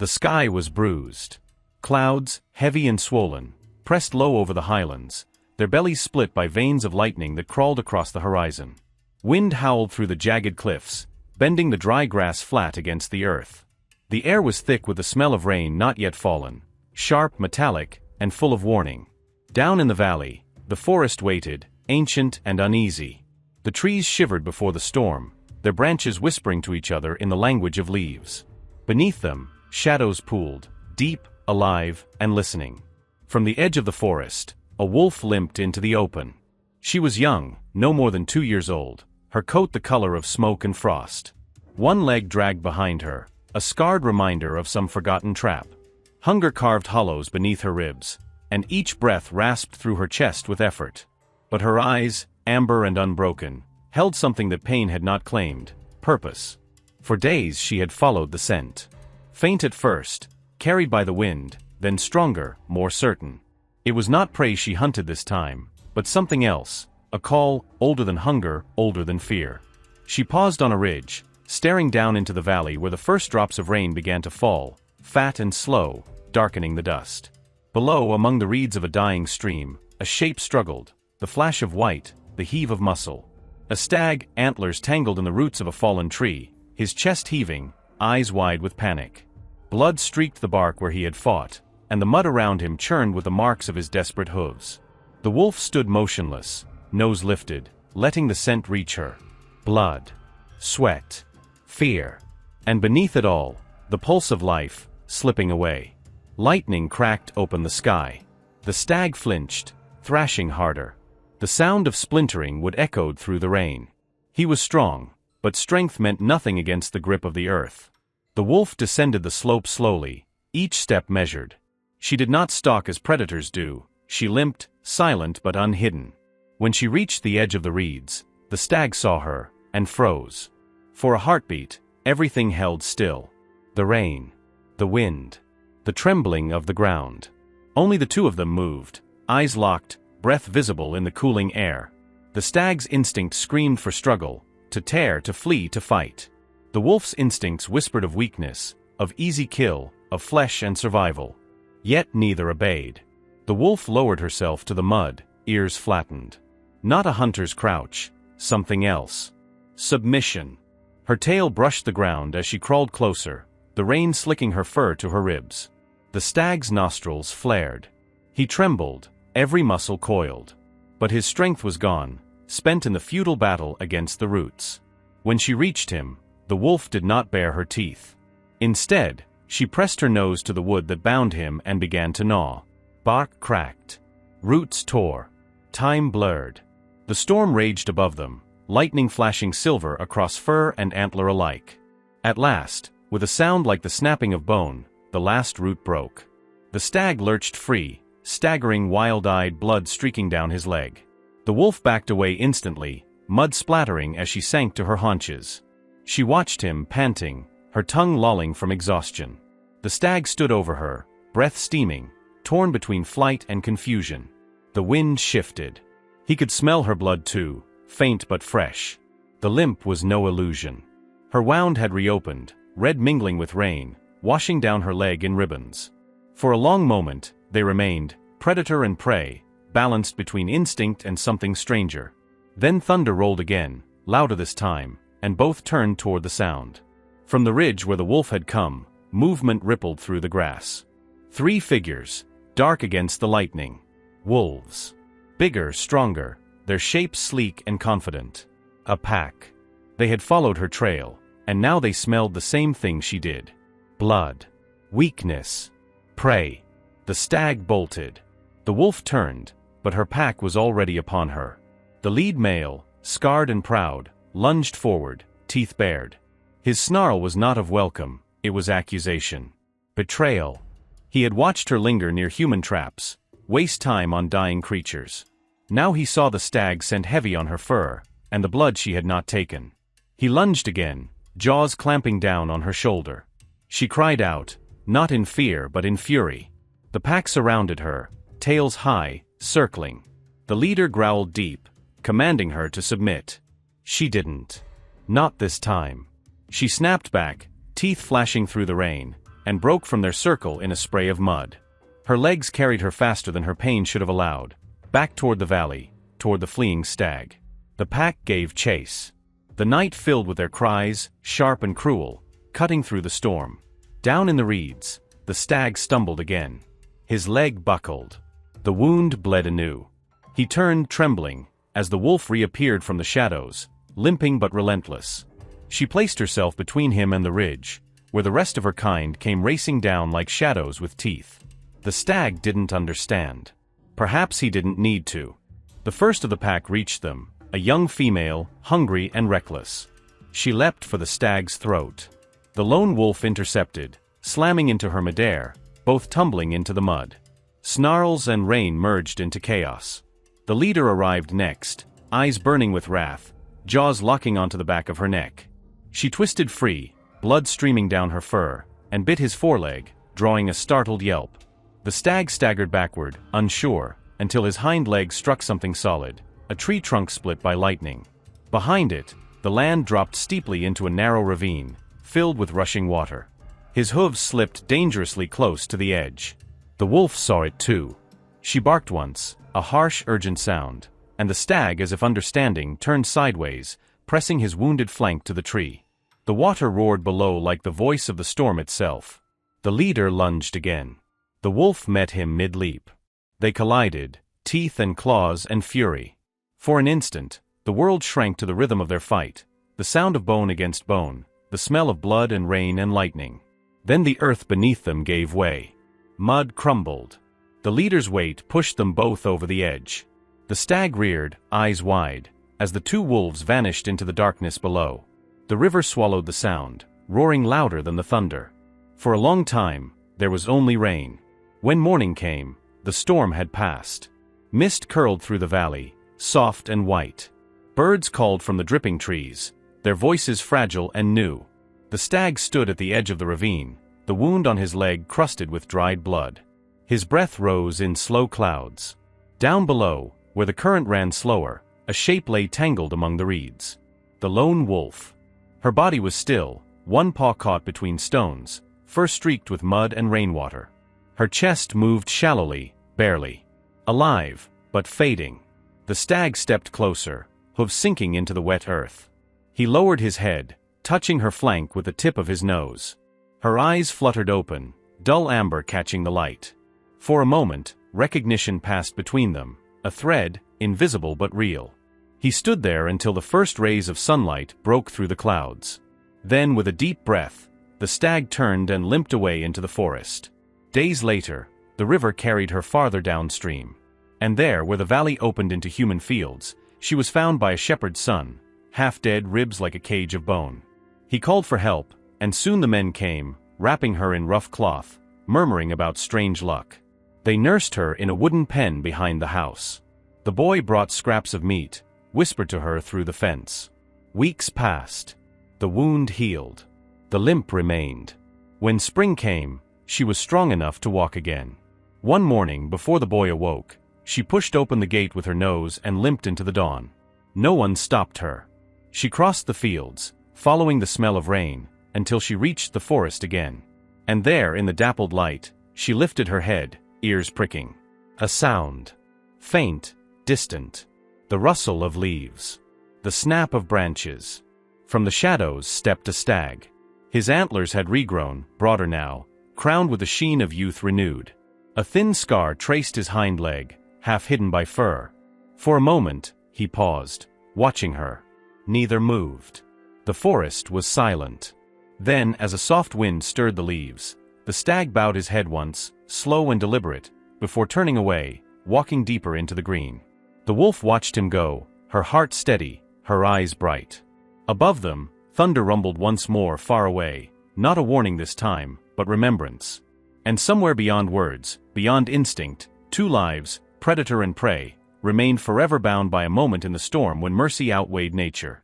The sky was bruised. Clouds, heavy and swollen, pressed low over the highlands, their bellies split by veins of lightning that crawled across the horizon. Wind howled through the jagged cliffs, bending the dry grass flat against the earth. The air was thick with the smell of rain not yet fallen, sharp, metallic, and full of warning. Down in the valley, the forest waited, ancient and uneasy. The trees shivered before the storm, their branches whispering to each other in the language of leaves. Beneath them, shadows pooled, deep, alive, and listening. From the edge of the forest, a wolf limped into the open. She was young, no more than 2 years old, her coat the color of smoke and frost. One leg dragged behind her, a scarred reminder of some forgotten trap. Hunger carved hollows beneath her ribs, and each breath rasped through her chest with effort. But her eyes, amber and unbroken, held something that pain had not claimed: purpose. For days she had followed the scent. Faint at first, carried by the wind, then stronger, more certain. It was not prey she hunted this time, but something else, a call, older than hunger, older than fear. She paused on a ridge, staring down into the valley where the first drops of rain began to fall, fat and slow, darkening the dust. Below, among the reeds of a dying stream, a shape struggled, the flash of white, the heave of muscle. A stag, antlers tangled in the roots of a fallen tree, his chest heaving, eyes wide with panic. Blood streaked the bark where he had fought, and the mud around him churned with the marks of his desperate hooves. The wolf stood motionless, nose lifted, letting the scent reach her. Blood, sweat, fear, and beneath it all, the pulse of life, slipping away. Lightning cracked open the sky. The stag flinched, thrashing harder. The sound of splintering wood echoed through the rain. He was strong, but strength meant nothing against the grip of the earth. The wolf descended the slope slowly, each step measured. She did not stalk as predators do, she limped, silent but unhidden. When she reached the edge of the reeds, the stag saw her, and froze. For a heartbeat, everything held still. The rain, the wind, the trembling of the ground. Only the two of them moved, eyes locked, breath visible in the cooling air. The stag's instinct screamed for struggle, to tear, to flee, to fight. The wolf's instincts whispered of weakness, of easy kill, of flesh and survival. Yet neither obeyed. The wolf lowered herself to the mud, ears flattened. Not a hunter's crouch, something else. Submission. Her tail brushed the ground as she crawled closer, the rain slicking her fur to her ribs. The stag's nostrils flared. He trembled, every muscle coiled. But his strength was gone, spent in the futile battle against the roots. When she reached him, the wolf did not bare her teeth. Instead, she pressed her nose to the wood that bound him and began to gnaw. Bark cracked. Roots tore. Time blurred. The storm raged above them, lightning flashing silver across fur and antler alike. At last, with a sound like the snapping of bone, the last root broke. The stag lurched free, staggering, wild-eyed, blood streaking down his leg. The wolf backed away instantly, mud splattering as she sank to her haunches. She watched him, panting, her tongue lolling from exhaustion. The stag stood over her, breath steaming, torn between flight and confusion. The wind shifted. He could smell her blood too, faint but fresh. The limp was no illusion. Her wound had reopened, red mingling with rain, washing down her leg in ribbons. For a long moment, they remained, predator and prey, balanced between instinct and something stranger. Then thunder rolled again, louder this time, and both turned toward the sound. From the ridge where the wolf had come, movement rippled through the grass. 3 figures, dark against the lightning. Wolves. Bigger, stronger, their shapes sleek and confident. A pack. They had followed her trail, and now they smelled the same thing she did. Blood. Weakness. Prey. The stag bolted. The wolf turned, but her pack was already upon her. The lead male, scarred and proud, lunged forward, teeth bared. His snarl was not of welcome, it was accusation. Betrayal. He had watched her linger near human traps, waste time on dying creatures. Now he saw the stag scent heavy on her fur, and the blood she had not taken. He lunged again, jaws clamping down on her shoulder. She cried out, not in fear but in fury. The pack surrounded her, tails high, circling. The leader growled deep, commanding her to submit. She didn't. Not this time. She snapped back, teeth flashing through the rain, and broke from their circle in a spray of mud. Her legs carried her faster than her pain should have allowed, back toward the valley, toward the fleeing stag. The pack gave chase. The night filled with their cries, sharp and cruel, cutting through the storm. Down in the reeds, the stag stumbled again. His leg buckled. The wound bled anew. He turned trembling, as the wolf reappeared from the shadows, limping but relentless. She placed herself between him and the ridge, where the rest of her kind came racing down like shadows with teeth. The stag didn't understand. Perhaps he didn't need to. The first of the pack reached them, a young female, hungry and reckless. She leapt for the stag's throat. The lone wolf intercepted, slamming into her midair, both tumbling into the mud. Snarls and rain merged into chaos. The leader arrived next, eyes burning with wrath, jaws locking onto the back of her neck. She twisted free, blood streaming down her fur, and bit his foreleg, drawing a startled yelp. The stag staggered backward, unsure, until his hind leg struck something solid, a tree trunk split by lightning. Behind it, the land dropped steeply into a narrow ravine, filled with rushing water. His hooves slipped dangerously close to the edge. The wolf saw it too. She barked once, a harsh, urgent sound, and the stag, as if understanding, turned sideways, pressing his wounded flank to the tree. The water roared below like the voice of the storm itself. The leader lunged again. The wolf met him mid-leap. They collided, teeth and claws and fury. For an instant, the world shrank to the rhythm of their fight, the sound of bone against bone, the smell of blood and rain and lightning. Then the earth beneath them gave way. Mud crumbled. The leader's weight pushed them both over the edge. The stag reared, eyes wide, as the two wolves vanished into the darkness below. The river swallowed the sound, roaring louder than the thunder. For a long time, there was only rain. When morning came, the storm had passed. Mist curled through the valley, soft and white. Birds called from the dripping trees, their voices fragile and new. The stag stood at the edge of the ravine, the wound on his leg crusted with dried blood. His breath rose in slow clouds. Down below, where the current ran slower, a shape lay tangled among the reeds. The lone wolf. Her body was still, one paw caught between stones, fur streaked with mud and rainwater. Her chest moved shallowly, barely. Alive, but fading. The stag stepped closer, hooves sinking into the wet earth. He lowered his head, touching her flank with the tip of his nose. Her eyes fluttered open, dull amber catching the light. For a moment, recognition passed between them, a thread, invisible but real. He stood there until the first rays of sunlight broke through the clouds. Then, with a deep breath, the stag turned and limped away into the forest. Days later, the river carried her farther downstream. And there, where the valley opened into human fields, she was found by a shepherd's son, half dead, ribs like a cage of bone. He called for help, and soon the men came, wrapping her in rough cloth, murmuring about strange luck. They nursed her in a wooden pen behind the house. The boy brought scraps of meat, whispered to her through the fence. Weeks passed. The wound healed. The limp remained. When spring came, she was strong enough to walk again. One morning, before the boy awoke, she pushed open the gate with her nose and limped into the dawn. No one stopped her. She crossed the fields, following the smell of rain, until she reached the forest again. And there, in the dappled light, she lifted her head, ears pricking. A sound. Faint, distant. The rustle of leaves. The snap of branches. From the shadows stepped a stag. His antlers had regrown, broader now, crowned with the sheen of youth renewed. A thin scar traced his hind leg, half hidden by fur. For a moment, he paused, watching her. Neither moved. The forest was silent. Then, as a soft wind stirred the leaves, the stag bowed his head once, slow and deliberate, before turning away, walking deeper into the green. The wolf watched him go, her heart steady, her eyes bright. Above them, thunder rumbled once more far away, not a warning this time, but remembrance. And somewhere beyond words, beyond instinct, two lives, predator and prey, remained forever bound by a moment in the storm when mercy outweighed nature.